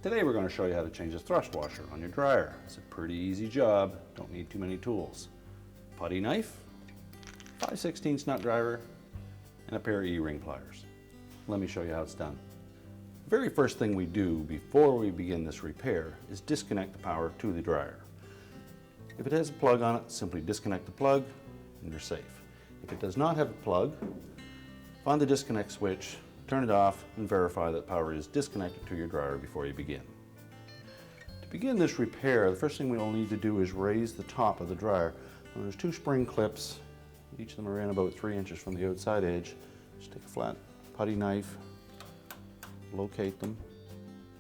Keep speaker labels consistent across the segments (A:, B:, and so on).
A: Today we're going to show you how to change the thrust washer on your dryer. It's a pretty easy job, don't need too many tools. Putty knife, 5/16 nut driver, and a pair of E-ring pliers. Let me show you how it's done. The very first thing we do before we begin this repair is disconnect the power to the dryer. If it has a plug on it, simply disconnect the plug and you're safe. If it does not have a plug, find the disconnect switch, turn it off, and verify that power is disconnected to your dryer before you begin. To begin this repair, the first thing we'll need to do is raise the top of the dryer. And there's two spring clips, each of them are in about 3 inches from the outside edge. Just take a flat putty knife, locate them,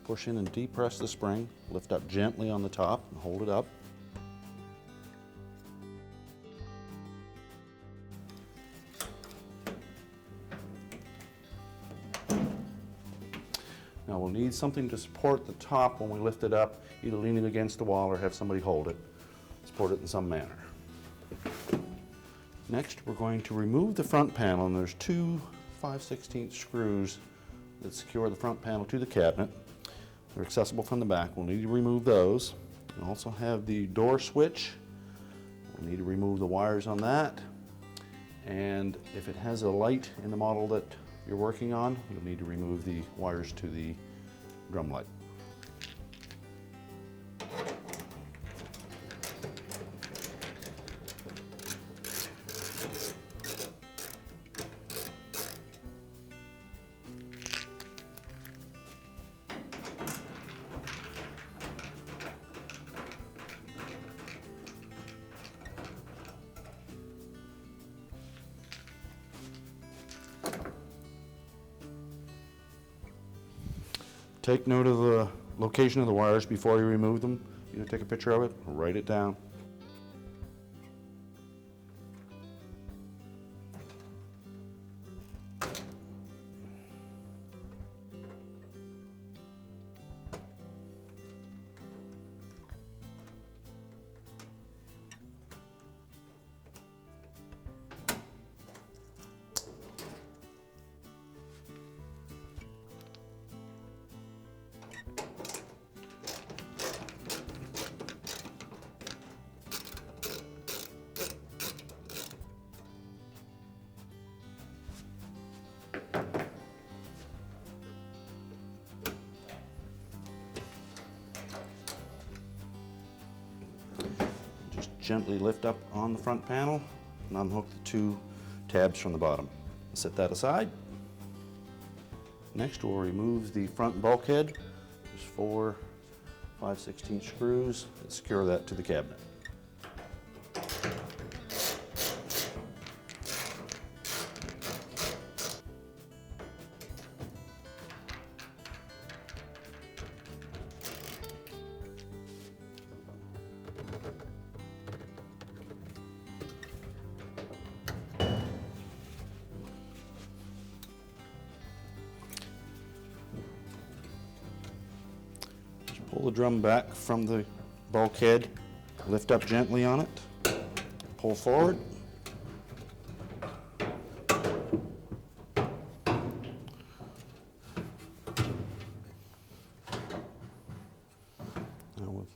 A: push in and depress the spring, lift up gently on the top and hold it up. Now we'll need something to support the top when we lift it up, either lean it against the wall or have somebody hold it, support it in some manner. Next, we're going to remove the front panel, and there's two 5/16 screws that secure the front panel to the cabinet. They're accessible from the back. We'll need to remove those. We also have the door switch. We'll need to remove the wires on that. And if it has a light in the model that you're working on, you'll need to remove the wires to the drum light. Take note of the location of the wires before you remove them. Either take a picture of it or write it down. Gently lift up on the front panel and unhook the two tabs from the bottom. Set that aside. Next, we'll remove the front bulkhead. There's four 5/16 screws that secure that to the cabinet. Pull the drum back from the bulkhead, lift up gently on it, pull forward. Now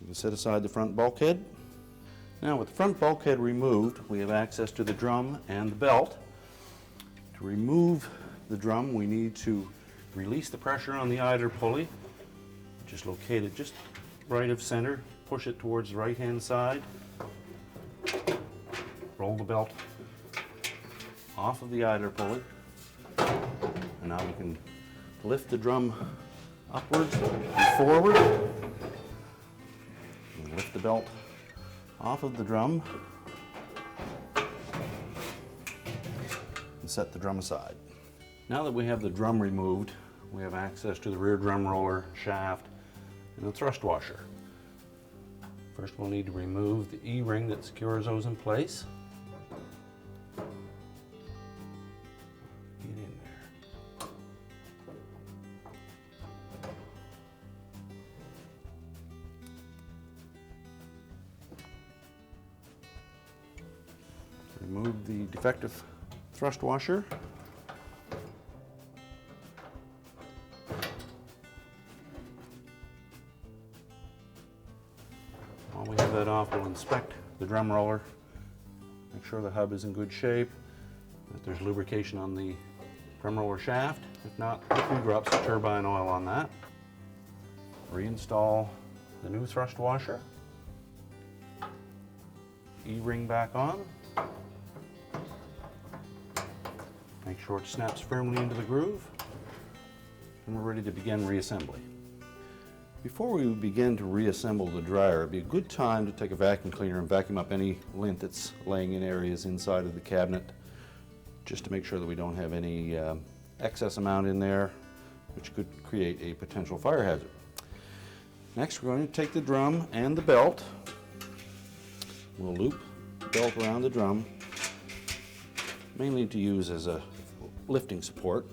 A: you can set aside the front bulkhead. Now with the front bulkhead removed, we have access to the drum and the belt. To remove the drum, we need to release the pressure on the idler pulley. Just locate it just right of center, push it towards the right hand side, roll the belt off of the idler pulley, and now we can lift the drum upwards and forward, and lift the belt off of the drum and set the drum aside. Now that we have the drum removed, we have access to the rear drum roller, shaft, and the thrust washer. First we'll need to remove the E-ring that secures those in place. Get in there. Remove the defective thrust washer. inspect the drum roller. Make sure the hub is in good shape, that there's lubrication on the drum roller shaft. If not, a few drops of turbine oil on that. Reinstall the new thrust washer. E-ring back on. Make sure it snaps firmly into the groove. And we're ready to begin reassembly. Before we begin to reassemble the dryer, it'd be a good time to take a vacuum cleaner and vacuum up any lint that's laying in areas inside of the cabinet, just to make sure that we don't have any excess amount in there, which could create a potential fire hazard. Next, we're going to take the drum and the belt. We'll loop the belt around the drum, mainly to use as a lifting support.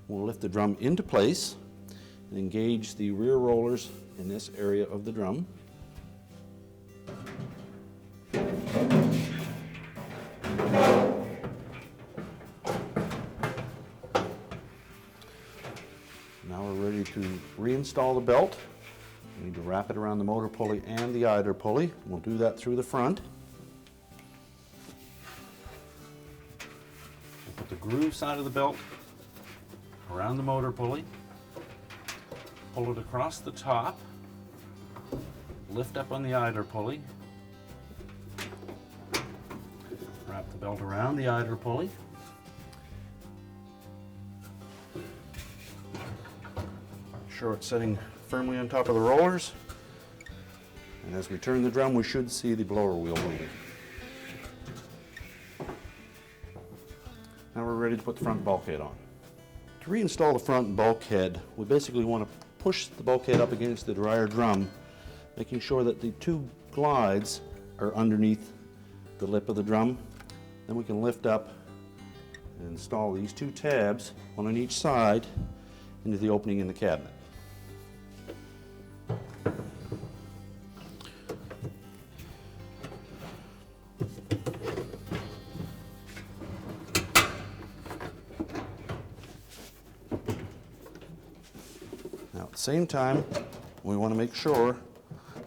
A: We'll lift the drum into place and engage the rear rollers in this area of the drum. Now we're ready to reinstall the belt. We need to wrap it around the motor pulley and the idler pulley. We'll do that through the front. We'll put the groove side of the belt around the motor pulley. Pull it across the top. Lift up on the idler pulley. Wrap the belt around the idler pulley. Make sure it's sitting firmly on top of the rollers. And as we turn the drum, we should see the blower wheel moving. Now we're ready to put the front bulkhead on. To reinstall the front bulkhead, we basically want to push the bulkhead up against the dryer drum, making sure that the two glides are underneath the lip of the drum. Then we can lift up and install these two tabs, one on each side, into the opening in the cabinet. Now, at the same time, we want to make sure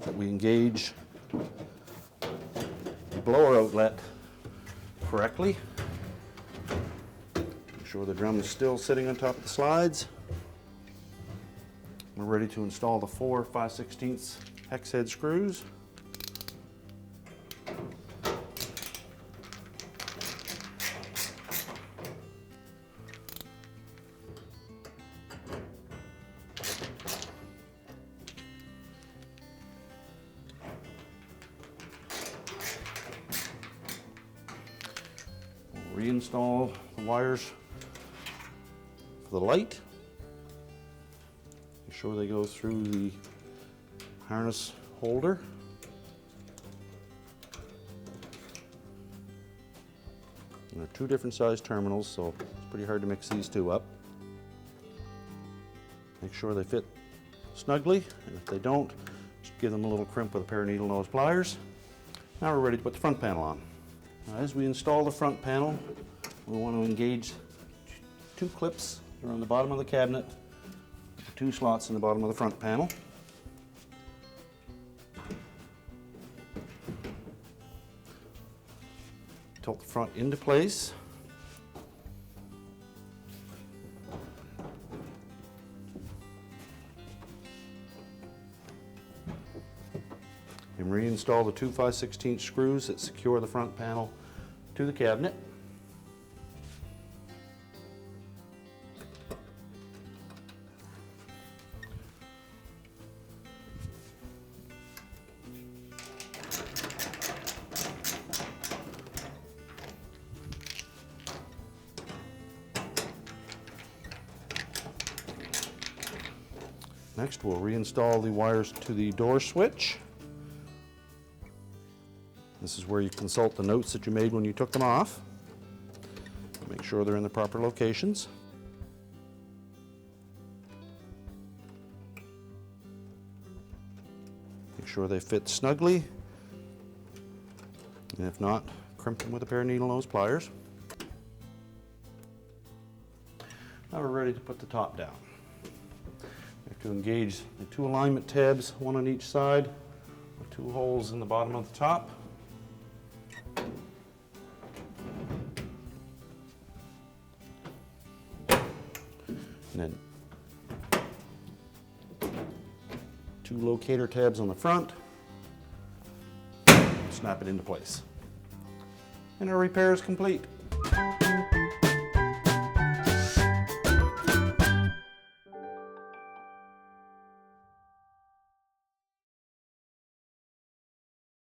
A: that we engage the blower outlet correctly. Make sure the drum is still sitting on top of the slides. We're ready to install the 4 5/16 hex head screws. Reinstall the wires for the light. Make sure they go through the harness holder. And they're two different size terminals, so it's pretty hard to mix these two up. Make sure they fit snugly, and if they don't, just give them a little crimp with a pair of needle nose pliers. Now we're ready to put the front panel on. Now, as we install the front panel, we want to engage two clips that are on the bottom of the cabinet, two slots in the bottom of the front panel. Tilt the front into place. And reinstall the 2 5/16 screws that secure the front panel to the cabinet. Next, we'll reinstall the wires to the door switch. This is where you consult the notes that you made when you took them off. Make sure they're in the proper locations. Make sure they fit snugly. And if not, crimp them with a pair of needle nose pliers. Now we're ready to put the top down. We have to engage the two alignment tabs, one on each side, with two holes in the bottom of the top. And then 2 locator tabs on the front. Snap it into place. And our repair is complete.